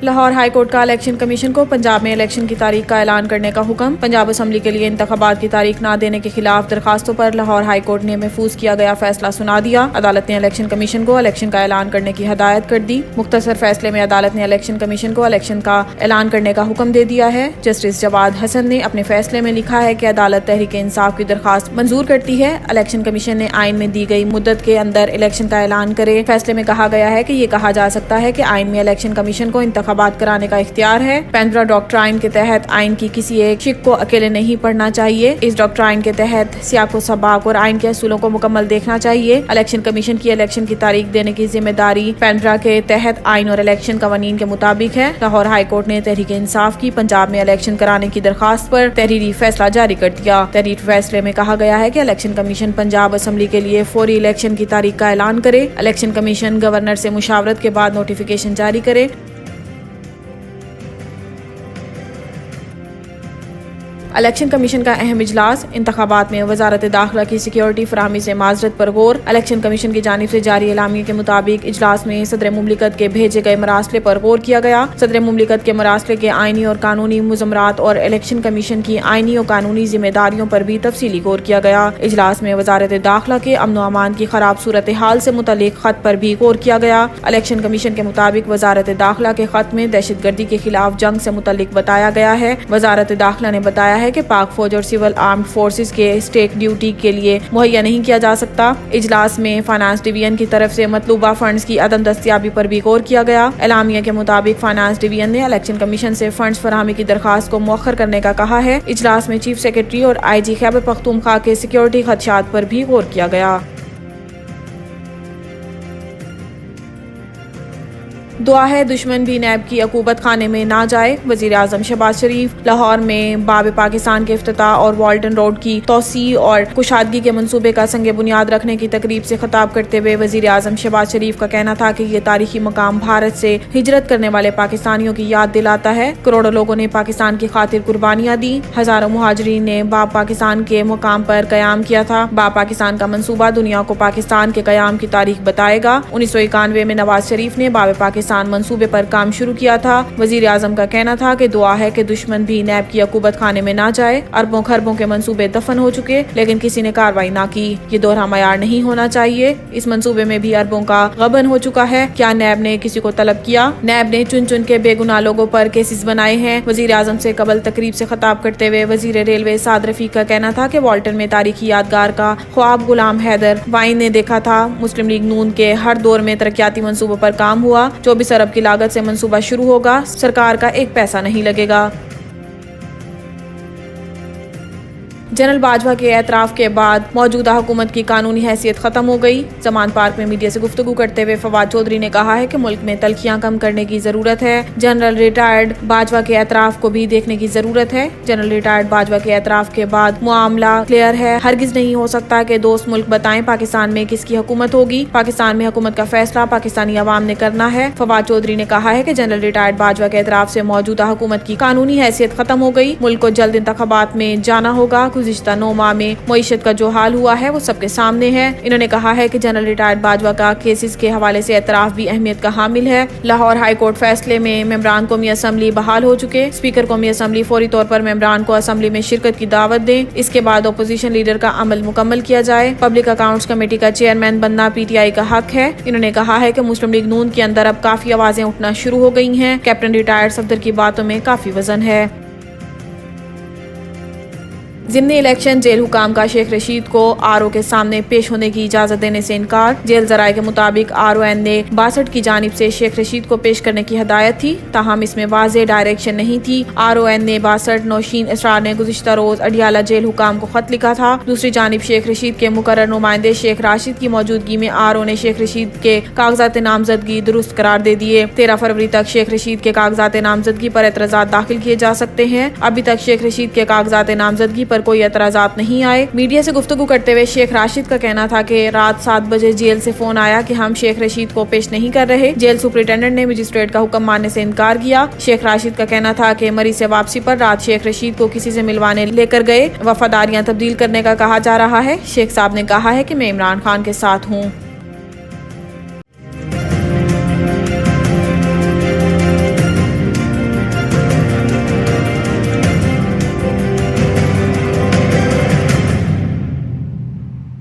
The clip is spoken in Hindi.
लाहौर हाई कोर्ट का इलेक्शन कमीशन को पंजाब में इलेक्शन की तारीख का ऐलान करने का हुक्म। पंजाब असम्बली के लिए इंतखाबात की तारीख न देने के खिलाफ दरखास्तों पर लाहौर हाई कोर्ट ने महफूज किया गया फैसला सुना दिया। अदालत ने इलेक्शन कमीशन को इलेक्शन का ऐलान करने की हदायत कर दी। मुख्तसर फैसले में अदालत ने इलेक्शन कमीशन को इलेक्शन का ऐलान करने का हुक्म दे दिया है। जस्टिस जवाद हसन ने अपने फैसले में लिखा है कि अदालत तहरीक इंसाफ की दरखास्त मंजूर करती है। इलेक्शन कमीशन ने आइन में दी गई मुद्दत के अंदर इलेक्शन का ऐलान करे। फैसले में कहा गया है कि ये कहा जा सकता है कि आइन में इलेक्शन कमीशन को इंतखाबात कराने का इख्तियार है। पेंड्रा डॉक्ट्राइन के तहत आइन की किसी एक शिक को अकेले नहीं पढ़ना चाहिए। इस डॉक्ट्राइन के तहत सियाक व सबाक और आइन के असूलों को मुकम्मल देखना चाहिए। इलेक्शन कमीशन की इलेक्शन की तारीख देने की जिम्मेदारी पेंड्रा के तहत आइन और इलेक्शन कवानीन के मुताबिक है। लाहौर हाई कोर्ट ने तहरीक इंसाफ की पंजाब में इलेक्शन कराने की दरखास्त पर तहरीरी फैसला जारी कर दिया। तहरीर फैसले में कहा गया है कि इलेक्शन कमीशन पंजाब असम्बली के लिए फौरी इलेक्शन की तारीख का ऐलान करे। इलेक्शन कमीशन गवर्नर से मुशावरत के बाद नोटिफिकेशन जारी करे। इलेक्शन कमीशन का अहम इजलास। इंतखाबात में वजारत दाखिला की सिक्योरिटी फराहमी से माजरत पर गौर। इलेक्शन कमीशन की जानिब से जारी एलामिया के मुताबिक इजलास में सदर मुमलिकत के भेजे गए मरासले पर गौर किया गया। सदर मुमलिकत के मरासले के आइनी और कानूनी मुजमरात और इलेक्शन कमीशन की आइनी और कानूनी जिम्मेदारियों पर भी तफसीली गौर किया गया। इजलास में वजारत दाखिला के अमन व अमान की खराब सूरत हाल से मुतल्लिक खत पर भी गौर किया गया। इलेक्शन कमीशन के मुताबिक वजारत दाखिला के खत में दहशतगर्दी के खिलाफ जंग से मुतल्लिक बताया गया है। वजारत दाखिला ने बताया है कि पाक फौज और सिविल आर्म्ड फोर्सेस के स्टेक ड्यूटी के लिए मुहैया नहीं किया जा सकता। इजलास में फाइनेंस डिवीजन की तरफ से मतलूबा फंड्स की अदम दस्तियाबी पर भी गौर किया गया। एलामिया के मुताबिक फाइनेंस डिवीजन ने इलेक्शन कमीशन से फंड्स फराहमी की दरखास्त को मुअख्खर करने का कहा है। इजलास में चीफ सेक्रेटरी और IG खैबर पख्तूनख्वा के सिक्योरिटी खदशात पर भी गौर किया गया। दुआ है दुश्मन भी नैब की अकूबत खाने में ना जाए। वजीर आजम शहबाज शरीफ लाहौर में बाब पाकिस्तान के इफ्तिताह और वाल्टन रोड की तोसी और कुशादगी के मंसूबे का संग बुनियाद रखने की तकरीब से खिताब करते हुए वजीर आजम शहबाज शरीफ का कहना था कि ये तारीखी मकाम भारत से हिजरत करने वाले पाकिस्तानियों की याद दिलाता है। करोड़ों लोगों ने पाकिस्तान की खातिर कुर्बानियां दी। हजारों मुहाजिरीन ने बाब पाकिस्तान के मुकाम पर कयाम किया था। बाब पाकिस्तान का मंसूबा दुनिया को पाकिस्तान के कयाम की तारीख बताएगा। 1991 में नवाज शरीफ ने बाब पाकिस्तान मंसूबे पर काम शुरू किया था। वजीर आजम का कहना था कि दुआ है कि दुश्मन भी नैब की अकूबत खाने में ना जाए। अरबों खरबों के मंसूबे दफन हो चुके लेकिन किसी ने कार्रवाई ना की। ये दोहरा मयार नहीं होना चाहिए। इस मंसूबे में भी अरबों का गबन हो चुका है। क्या नैब ने किसी को तलब किया? नैब ने चुन चुन के बेगुनाह लोगों पर केसेस बनाए हैं। वजीर आजम से कबल तकरीब से खिताब करते हुए वजीर रेलवे साद रफीक का कहना था कि वाल्टन में तारीखी यादगार का ख्वाब गुलाम हैदर वाइन ने देखा था। मुस्लिम लीग नून के हर दौर में तरक्याती मंसूबों पर काम हुआ। 24 अरब की लागत से मंसूबा शुरू होगा। सरकार का एक पैसा नहीं लगेगा। जनरल बाजवा के एतराफ के बाद मौजूदा हुकूमत की कानूनी हैसियत खत्म हो गई। जमान पार्क में मीडिया से गुफ्तगू करते हुए फवाद चौधरी ने कहा है कि मुल्क में तलखियां कम करने की जरूरत है। जनरल रिटायर्ड बाजवा के एतराफ को भी देखने की जरूरत है। जनरल रिटायर्ड बाजवा के एतराफ के बाद मामला क्लियर है। हरगिज नहीं हो सकता कि दोस्त मुल्क बताएं पाकिस्तान में किसकी हुकूमत होगी। पाकिस्तान में हुकूमत का फैसला पाकिस्तानी अवाम ने करना है। फवाद चौधरी ने कहा है कि जनरल रिटायर्ड बाजवा के एतराफ से मौजूदा हुकूमत की कानूनी हैसियत खत्म हो गई। मुल्क को जल्द इंतखाबात में जाना होगा। गुज़िश्ता 9 माह में मईशत का जो हाल हुआ है वो सबके सामने है। इन्होंने कहा है कि जनरल रिटायर्ड बाजवा का केसेस के हवाले से एतराफ भी अहमियत का हामिल है। लाहौर हाई कोर्ट फैसले में मेंबरान कौमी असम्बली बहाल हो चुके। स्पीकर कौमी असम्बली फौरी तौर पर मेंबरान को असम्बली में शिरकत की दावत दें। इसके बाद अपोजिशन लीडर का अमल मुकम्मल किया जाए। पब्लिक अकाउंट्स कमेटी का चेयरमैन बनना PTI का हक है। इन्होंने कहा है कि मुस्लिम लीग नून के अंदर अब काफी आवाजें उठना शुरू हो गई हैं। कैप्टन रिटायर्ड सफदर की बातों में काफी वजन है। ज़िमनी इलेक्शन जेल हुकाम का शेख रशीद को RO के सामने पेश होने की इजाजत देने से इनकार। जेल जराये के मुताबिक RON ने 62 की जानिब से शेख रशीद को पेश करने की हदायत थी, ताहम इसमें वाज़ेह डायरेक्शन नहीं थी। RON ने 62 नौशीन इसरार ने गुज़िश्ता रोज अडियाला जेल हुकाम को खत लिखा था। दूसरी जानिब शेख रशीद के मुकर्रर नुमाइंदे शेख राशिद की मौजूदगी में RO ने शेख रशीद के कागजात नामजदगी दुरुस्त करार दे दिए। 13 फरवरी तक शेख रशीद के कागजात नामजदगी पर एतराज़ात दाखिल किए जा सकते हैं। अभी तक शेख रशीद के कागजात नामजदगी पर कोई एतराजात नहीं आए। मीडिया से गुफ्तगू करते हुए शेख राशिद का कहना था कि रात 7 बजे जेल से फोन आया कि हम शेख रशीद को पेश नहीं कर रहे। जेल सुपरिटेंडेंट ने मजिस्ट्रेट का हुक्म मानने से इनकार किया। शेख राशिद का कहना था कि मरी से वापसी पर रात शेख रशीद को किसी से मिलवाने लेकर गए। वफादारियां तब्दील करने का कहा जा रहा है। शेख साहब ने कहा है कि मैं इमरान खान के साथ हूँ।